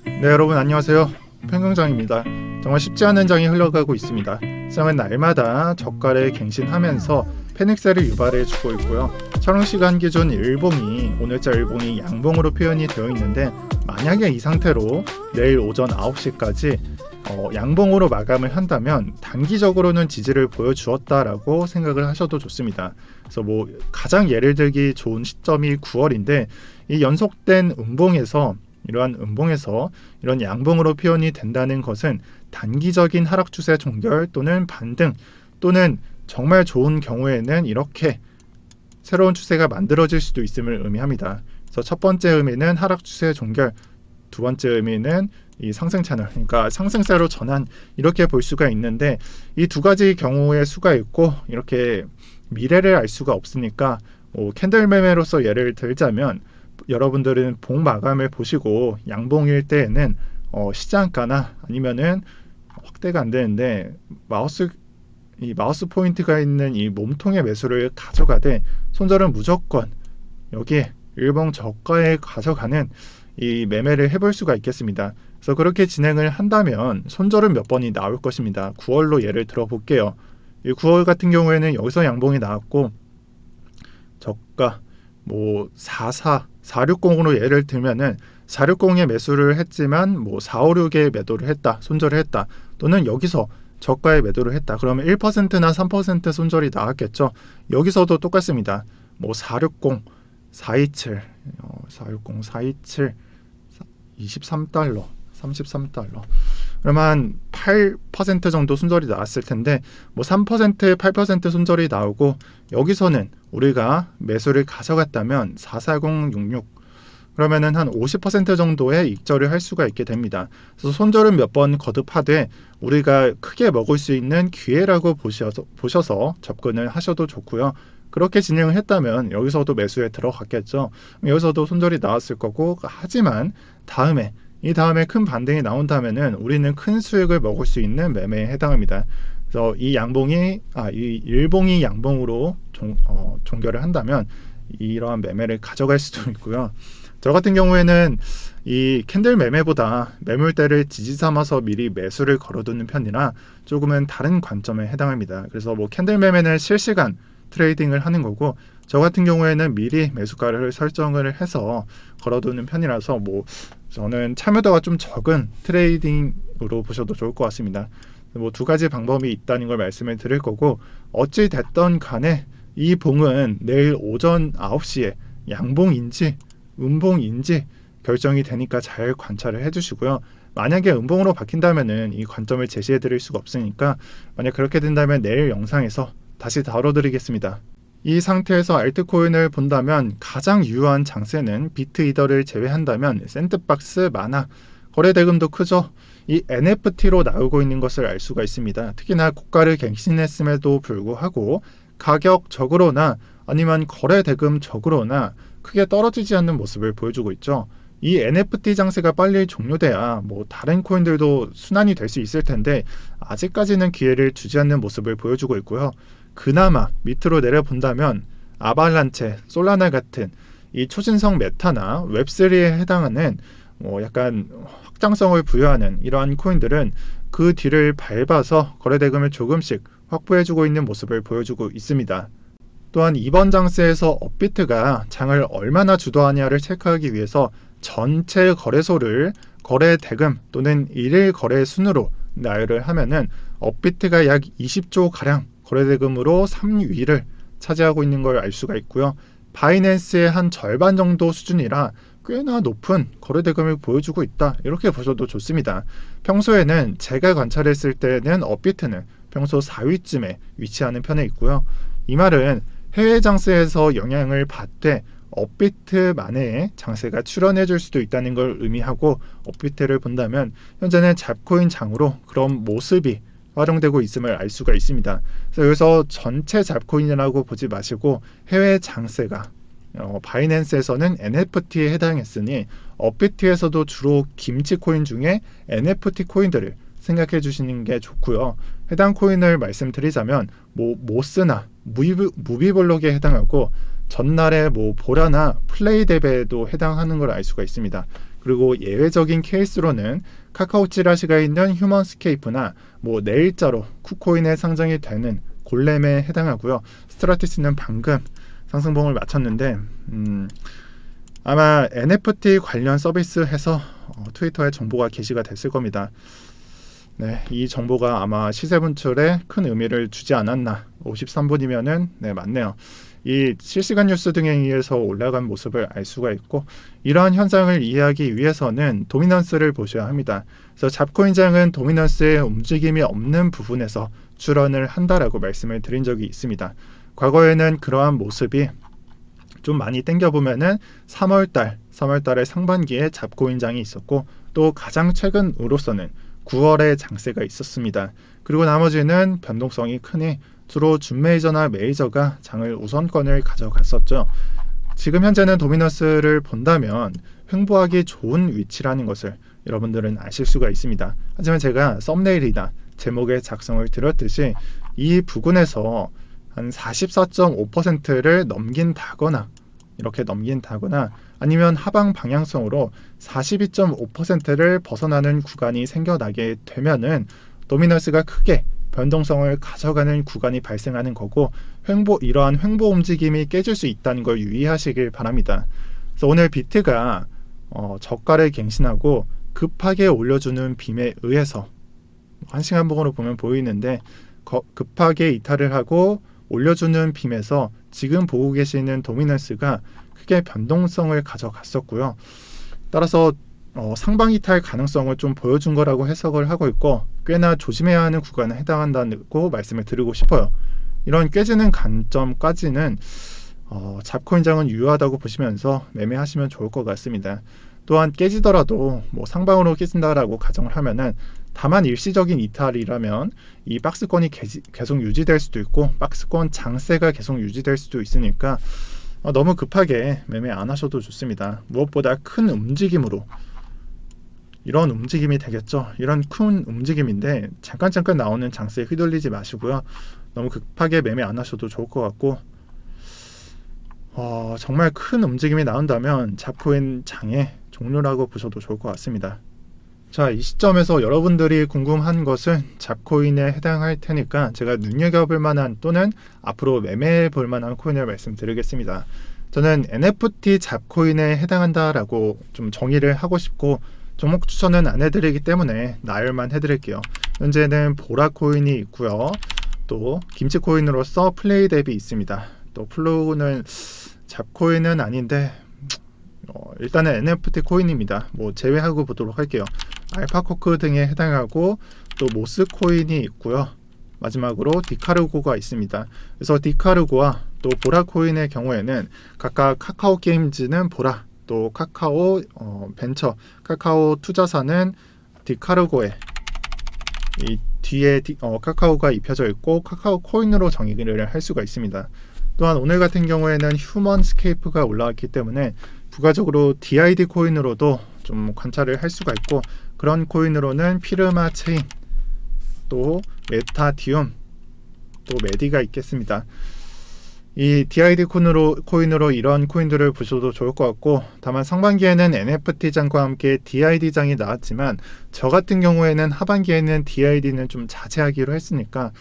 네, 여러분 안녕하세요. 평경장입니다. 정말 쉽지 않은 장이 흘러가고 있습니다. 시장은 날마다 저가를 갱신하면서 패닉셀을 유발해주고 있고요. 촬영시간 기준 일봉이 오늘자 일봉이 양봉으로 표현이 되어 있는데, 만약에 이 상태로 내일 오전 9시까지 양봉으로 마감을 한다면 단기적으로는 지지를 보여주었다라고 생각을 하셔도 좋습니다. 그래서 가장 예를 들기 좋은 시점이 9월인데, 이 연속된 이러한 음봉에서 이런 양봉으로 표현이 된다는 것은 단기적인 하락 추세 종결 또는 반등, 또는 정말 좋은 경우에는 이렇게 새로운 추세가 만들어질 수도 있음을 의미합니다. 그래서 첫 번째 의미는 하락 추세 종결, 두 번째 의미는 이 상승 채널, 그러니까 상승세로 전환, 이렇게 볼 수가 있는데, 이 두 가지 경우의 수가 있고 이렇게 미래를 알 수가 없으니까 캔들 매매로서 예를 들자면, 여러분들은 봉 마감을 보시고 양봉일 때에는 시장가나 아니면은 확대가 안 되는데 마우스 포인트가 있는 이 몸통의 매수를 가져가되, 손절은 무조건 여기에 일봉 저가에 가져가는 이 매매를 해볼 수가 있겠습니다. 그래서 그렇게 진행을 한다면 손절은 몇 번이 나올 것입니다. 9월로 예를 들어 볼게요. 이 9월 같은 경우에는 여기서 양봉이 나왔고, 저가 460으로 예를 들면은 460에 매수를 했지만 456에 매도를 했다, 손절을 했다, 또는 여기서 저가에 매도를 했다. 그러면 1%나 3% 손절이 나왔겠죠. 여기서도 똑같습니다. 460, 427, 23달러, 33달러. 그러면 8% 정도 손절이 나왔을 텐데, 3%, 8% 손절이 나오고, 여기서는 우리가 매수를 가져갔다면 44066, 그러면은 한 50% 정도의 익절을 할 수가 있게 됩니다. 그래서 손절은 몇 번 거듭하되 우리가 크게 먹을 수 있는 기회라고 보셔서 접근을 하셔도 좋고요. 그렇게 진행을 했다면 여기서도 매수에 들어갔겠죠. 여기서도 손절이 나왔을 거고, 하지만 이 다음에 큰 반등이 나온다면은 우리는 큰 수익을 먹을 수 있는 매매에 해당합니다. 그래서 이 일봉이 양봉으로 종결을 한다면 이러한 매매를 가져갈 수도 있고요. 저 같은 경우에는 이 캔들 매매보다 매물대를 지지 삼아서 미리 매수를 걸어두는 편이라 조금은 다른 관점에 해당합니다. 그래서 캔들 매매는 실시간 트레이딩을 하는 거고, 저 같은 경우에는 미리 매수가를 설정을 해서 걸어두는 편이라서 저는 참여도가 좀 적은 트레이딩으로 보셔도 좋을 것 같습니다. 두 가지 방법이 있다는 걸 말씀을 드릴 거고, 어찌 됐던 간에 이 봉은 내일 오전 9시에 양봉인지 음봉인지 결정이 되니까 잘 관찰을 해주시고요. 만약에 음봉으로 바뀐다면은 이 관점을 제시해 드릴 수가 없으니까, 만약 그렇게 된다면 내일 영상에서 다시 다뤄드리겠습니다. 이 상태에서 알트코인을 본다면 가장 유효한 장세는 비트이더를 제외한다면 샌드박스, 마나, 거래 대금도 크죠. 이 NFT로 나오고 있는 것을 알 수가 있습니다. 특히나 고가를 갱신했음에도 불구하고 가격적으로나 아니면 거래 대금적으로나 크게 떨어지지 않는 모습을 보여주고 있죠. 이 NFT 장세가 빨리 종료돼야 다른 코인들도 순환이 될 수 있을 텐데, 아직까지는 기회를 주지 않는 모습을 보여주고 있고요. 그나마 밑으로 내려본다면 아발란체, 솔라나 같은 이 초신성 메타나 웹3에 해당하는 약간 확장성을 부여하는 이러한 코인들은 그 뒤를 밟아서 거래 대금을 조금씩 확보해주고 있는 모습을 보여주고 있습니다. 또한 이번 장세에서 업비트가 장을 얼마나 주도하냐를 체크하기 위해서 전체 거래소를 거래 대금 또는 일일 거래 순으로 나열을 하면은 업비트가 약 20조 가량 거래 대금으로 3위를 차지하고 있는 걸 알 수가 있고요. 바이낸스의 한 절반 정도 수준이라 꽤나 높은 거래 대금을 보여주고 있다, 이렇게 보셔도 좋습니다. 평소에는 제가 관찰했을 때는 업비트는 평소 4위쯤에 위치하는 편에 있고요. 이 말은 해외 장세에서 영향을 받되 업비트만의 장세가 출현해 줄 수도 있다는 걸 의미하고, 업비트를 본다면 현재는 잡코인 장으로 그런 모습이 활용되고 있음을 알 수가 있습니다. 그래서 여기서 전체 잡코인이라고 보지 마시고, 해외 장세가 바이낸스에서는 NFT에 해당했으니 업비트에서도 주로 김치 코인 중에 NFT 코인들을 생각해 주시는 게 좋고요. 해당 코인을 말씀드리자면 모스나 무비블록에 해당하고, 전날에 보라나 플레이뎁에도 해당하는 걸 알 수가 있습니다. 그리고 예외적인 케이스로는 카카오 찌라시가 있는 휴먼스케이프나 뭐 네일자로 쿠코인에 상장이 되는 골렘에 해당하고요. 스트라티스는 방금 상승봉을 마쳤는데 아마 NFT 관련 서비스 해서 트위터에 정보가 게시가 됐을 겁니다. 네, 이 정보가 아마 시세 분출에 큰 의미를 주지 않았나. 53분이면은 네, 맞네요. 이 실시간 뉴스 등에 의해서 올라간 모습을 알 수가 있고, 이러한 현상을 이해하기 위해서는 도미넌스를 보셔야 합니다. 그래서 잡코인장은 도미넌스의 움직임이 없는 부분에서 출현을 한다라고 말씀을 드린 적이 있습니다. 과거에는 그러한 모습이 좀 많이 땡겨보면은 3월달의 상반기에 잡코인장이 있었고, 또 가장 최근으로서는 9월에 장세가 있었습니다. 그리고 나머지는 변동성이 크니 주로 준메이저나 메이저가 장을 우선권을 가져갔었죠. 지금 현재는 도미넌스를 본다면 횡보하기 좋은 위치라는 것을 여러분들은 아실 수가 있습니다. 하지만 제가 썸네일이나 제목의 작성을 드렸듯이 이 부근에서 한 44.5%를 넘긴다거나 이렇게 넘긴다거나 아니면 하방 방향성으로 42.5%를 벗어나는 구간이 생겨나게 되면은 도미넌스가 크게 변동성을 가져가는 구간이 발생하는 거고, 이러한 횡보 움직임이 깨질 수 있다는 걸 유의하시길 바랍니다. 그래서 오늘 비트가 저가를 갱신하고 급하게 올려주는 빔에 의해서 1시간 봉으로 보면 보이는데 급하게 이탈을 하고 올려주는 빔에서 지금 보고 계시는 도미넌스가 크게 변동성을 가져갔었고요. 따라서 상방 이탈 가능성을 좀 보여준 거라고 해석을 하고 있고, 꽤나 조심해야 하는 구간에 해당한다고 말씀을 드리고 싶어요. 이런 깨지는 관점까지는 잡코인장은 유효하다고 보시면서 매매하시면 좋을 것 같습니다. 또한 깨지더라도 뭐 상방으로 깨진다라고 가정을 하면은 다만 일시적인 이탈이라면 이 박스권이 계속 유지될 수도 있고 박스권 장세가 계속 유지될 수도 있으니까 너무 급하게 매매 안 하셔도 좋습니다. 무엇보다 큰 움직임으로 이런 움직임이 되겠죠. 이런 큰 움직임인데 잠깐 나오는 장세에 휘둘리지 마시고요. 너무 급하게 매매 안 하셔도 좋을 것 같고, 정말 큰 움직임이 나온다면 잡코인 장의 종료라고 보셔도 좋을 것 같습니다. 자, 이 시점에서 여러분들이 궁금한 것은 잡코인에 해당할 테니까 제가 눈여겨볼 만한 또는 앞으로 매매해 볼 만한 코인을 말씀드리겠습니다. 저는 NFT 잡코인에 해당한다라고 좀 정의를 하고 싶고, 종목 추천은 안 해드리기 때문에 나열만 해드릴게요. 현재는 보라코인이 있고요. 또 김치코인으로서 플레이뎁이 있습니다. 또 플루는 잡코인은 아닌데 일단은 NFT 코인입니다. 뭐 제외하고 보도록 할게요. 알파코크 등에 해당하고 또 모스코인이 있고요. 마지막으로 디카르고가 있습니다. 그래서 디카르고와 또 보라코인의 경우에는 각각 카카오 게임즈는 보라, 또 카카오 벤처, 카카오 투자사는 디카르고에 이 뒤에 카카오가 입혀져 있고 카카오 코인으로 정의를 할 수가 있습니다. 또한 오늘 같은 경우에는 휴먼스케이프가 올라왔기 때문에 부가적으로 DID 코인으로도 좀 관찰을 할 수가 있고, 그런 코인으로는 피르마 체인, 또 메타디움, 또 메디가 있겠습니다. 이 DID 코인으로 이런 코인들을 보셔도 좋을 것 같고, 다만 상반기에는 NFT장과 함께 DID장이 나왔지만 저 같은 경우에는 하반기에는 DID는 좀 자제하기로 했으니까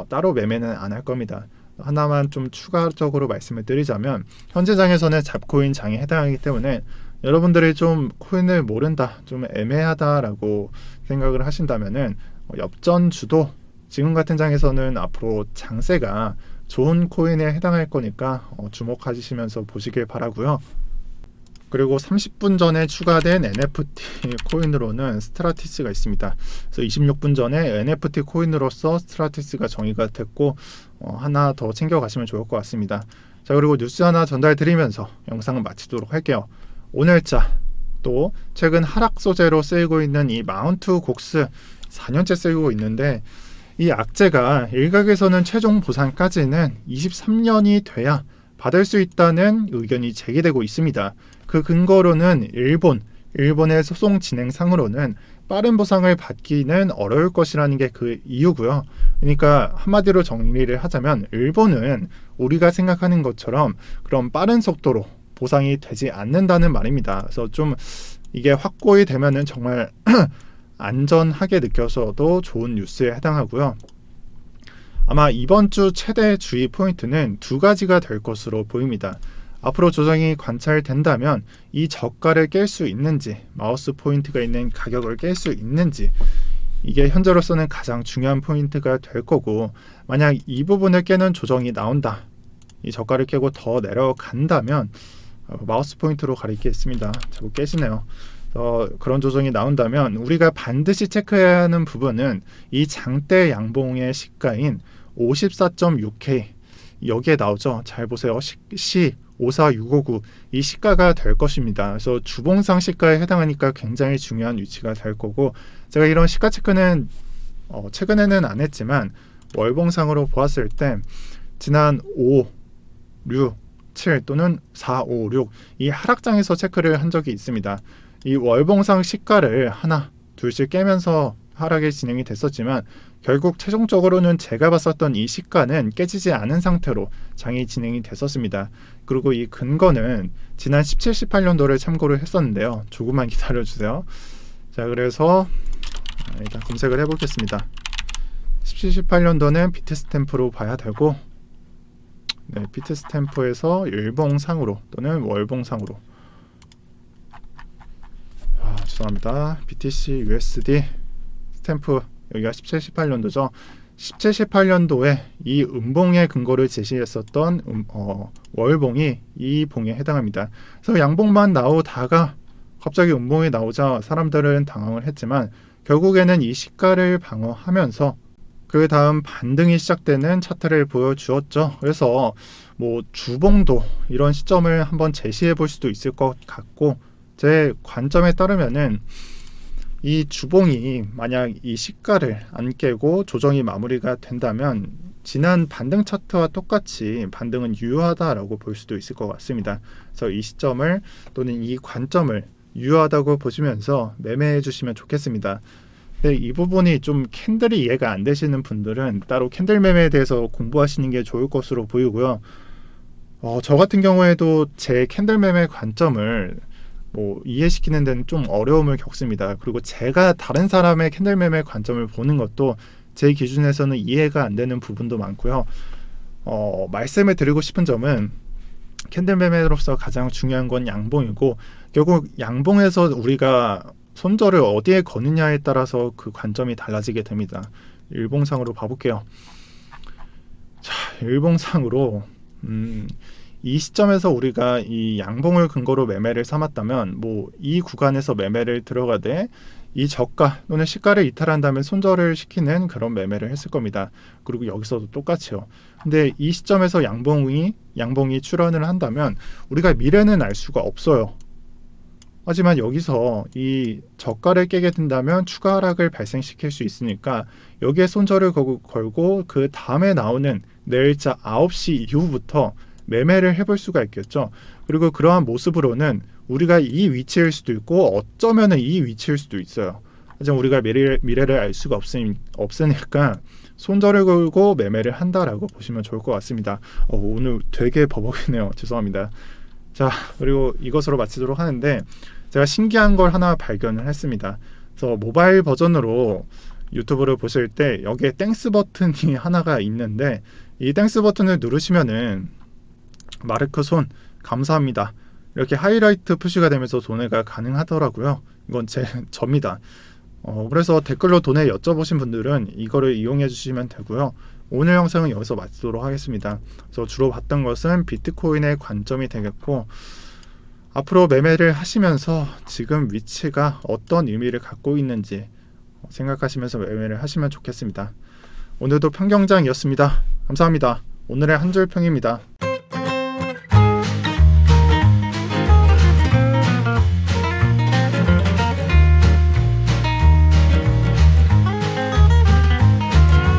따로 매매는 안 할 겁니다. 하나만 좀 추가적으로 말씀을 드리자면, 현재 장에서는 잡코인 장에 해당하기 때문에 여러분들이 좀 코인을 모른다, 좀 애매하다라고 생각을 하신다면은 엽전주도 지금 같은 장에서는 앞으로 장세가 좋은 코인에 해당할 거니까 주목하시면서 보시길 바라고요. 그리고 30분 전에 추가된 NFT 코인으로는 스트라티스가 있습니다. 그래서 26분 전에 NFT 코인으로서 스트라티스가 정의가 됐고 하나 더 챙겨가시면 좋을 것 같습니다. 자, 그리고 뉴스 하나 전달드리면서 영상을 마치도록 할게요. 오늘자 또 최근 하락 소재로 쓰이고 있는 이 마운트 곡스 4년째 쓰이고 있는데, 이 악재가 일각에서는 최종 보상까지는 23년이 돼야 받을 수 있다는 의견이 제기되고 있습니다. 그 근거로는 일본의 소송 진행상으로는 빠른 보상을 받기는 어려울 것이라는 게 그 이유고요. 그러니까 한마디로 정리를 하자면 일본은 우리가 생각하는 것처럼 그런 빠른 속도로 보상이 되지 않는다는 말입니다. 그래서 좀 이게 확고히 되면은 정말 안전하게 느껴서도 좋은 뉴스에 해당하고요. 아마 이번 주 최대 주의 포인트는 두 가지가 될 것으로 보입니다. 앞으로 조정이 관찰된다면 이 저가를 깰 수 있는지, 마우스 포인트가 있는 가격을 깰 수 있는지, 이게 현재로서는 가장 중요한 포인트가 될 거고, 만약 이 부분을 깨는 조정이 나온다, 이 저가를 깨고 더 내려간다면 마우스 포인트로 가리겠습니다. 자꾸 깨지네요. 그런 조정이 나온다면 우리가 반드시 체크해야 하는 부분은 이 장대 양봉의 시가인 54.6K, 여기에 나오죠. 잘 보세요. C 54659, 이 시가가 될 것입니다. 그래서 주봉상 시가에 해당하니까 굉장히 중요한 위치가 될 거고, 제가 이런 시가 체크는 최근에는 안 했지만 월봉상으로 보았을 때 지난 5, 6, 7 또는 4, 5, 6 이 하락장에서 체크를 한 적이 있습니다. 이 월봉상 시가를 하나 둘씩 깨면서 하락이 진행이 됐었지만 결국 최종적으로는 제가 봤었던 이 시가는 깨지지 않은 상태로 장이 진행이 됐었습니다. 그리고 이 근거는 지난 17, 18년도를 참고를 했었는데요. 조금만 기다려주세요. 자, 그래서 일단 검색을 해보겠습니다. 17, 18년도는 비트스탬프로 봐야 되고, 네, 비트스탬프에서 일봉상으로 또는 월봉상으로, 죄송합니다. BTC USD 스탬프, 여기가 17, 18년도죠. 17, 18년도에 이 음봉의 근거를 제시했었던 월봉이 이 봉에 해당합니다. 그래서 양봉만 나오다가 갑자기 음봉이 나오자 사람들은 당황을 했지만 결국에는 이 시가를 방어하면서 그 다음 반등이 시작되는 차트를 보여주었죠. 그래서 뭐 주봉도 이런 시점을 한번 제시해 볼 수도 있을 것 같고, 제 관점에 따르면은 이 주봉이 만약 이 시가를 안 깨고 조정이 마무리가 된다면 지난 반등 차트와 똑같이 반등은 유효하다라고 볼 수도 있을 것 같습니다. 그래서 이 시점을 또는 이 관점을 유효하다고 보시면서 매매해 주시면 좋겠습니다. 근데 이 부분이 좀 캔들이 이해가 안 되시는 분들은 따로 캔들 매매에 대해서 공부하시는 게 좋을 것으로 보이고요. 저 같은 경우에도 제 캔들 매매 관점을 이해시키는 데는 좀 어려움을 겪습니다. 그리고 제가 다른 사람의 캔들 매매 관점을 보는 것도 제 기준에서는 이해가 안 되는 부분도 많고요. 말씀을 드리고 싶은 점은 캔들 매매로서 가장 중요한 건 양봉이고, 결국 양봉에서 우리가 손절을 어디에 거느냐에 따라서 그 관점이 달라지게 됩니다. 일봉상으로 봐볼게요. 자, 일봉상으로 이 시점에서 우리가 이 양봉을 근거로 매매를 삼았다면 이 구간에서 매매를 들어가되 이 저가 또는 시가를 이탈한다면 손절을 시키는 그런 매매를 했을 겁니다. 그리고 여기서도 똑같이요. 근데 이 시점에서 양봉이 출현을 한다면 우리가 미래는 알 수가 없어요. 하지만 여기서 이 저가를 깨게 된다면 추가 하락을 발생시킬 수 있으니까 여기에 손절을 걸고 그 다음에 나오는 내일자 9시 이후부터 매매를 해볼 수가 있겠죠. 그리고 그러한 모습으로는 우리가 이 위치일 수도 있고 어쩌면 이 위치일 수도 있어요. 하지만 우리가 미래를 알 수가 없으니까 손절을 걸고 매매를 한다라고 보시면 좋을 것 같습니다. 오늘 되게 버벅이네요. 죄송합니다. 자, 그리고 이것으로 마치도록 하는데, 제가 신기한 걸 하나 발견을 했습니다. 그래서 모바일 버전으로 유튜브를 보실 때 여기에 땡스 버튼이 하나가 있는데, 이 땡스 버튼을 누르시면은 마르크 손 감사합니다 이렇게 하이라이트 표시가 되면서 도내가 가능하더라고요. 이건 접니다. 그래서 댓글로 도내 여쭤보신 분들은 이거를 이용해 주시면 되고요. 오늘 영상은 여기서 마치도록 하겠습니다. 그래서 주로 봤던 것은 비트코인의 관점이 되겠고, 앞으로 매매를 하시면서 지금 위치가 어떤 의미를 갖고 있는지 생각하시면서 매매를 하시면 좋겠습니다. 오늘도 평경장이었습니다. 감사합니다. 오늘의 한 줄 평입니다.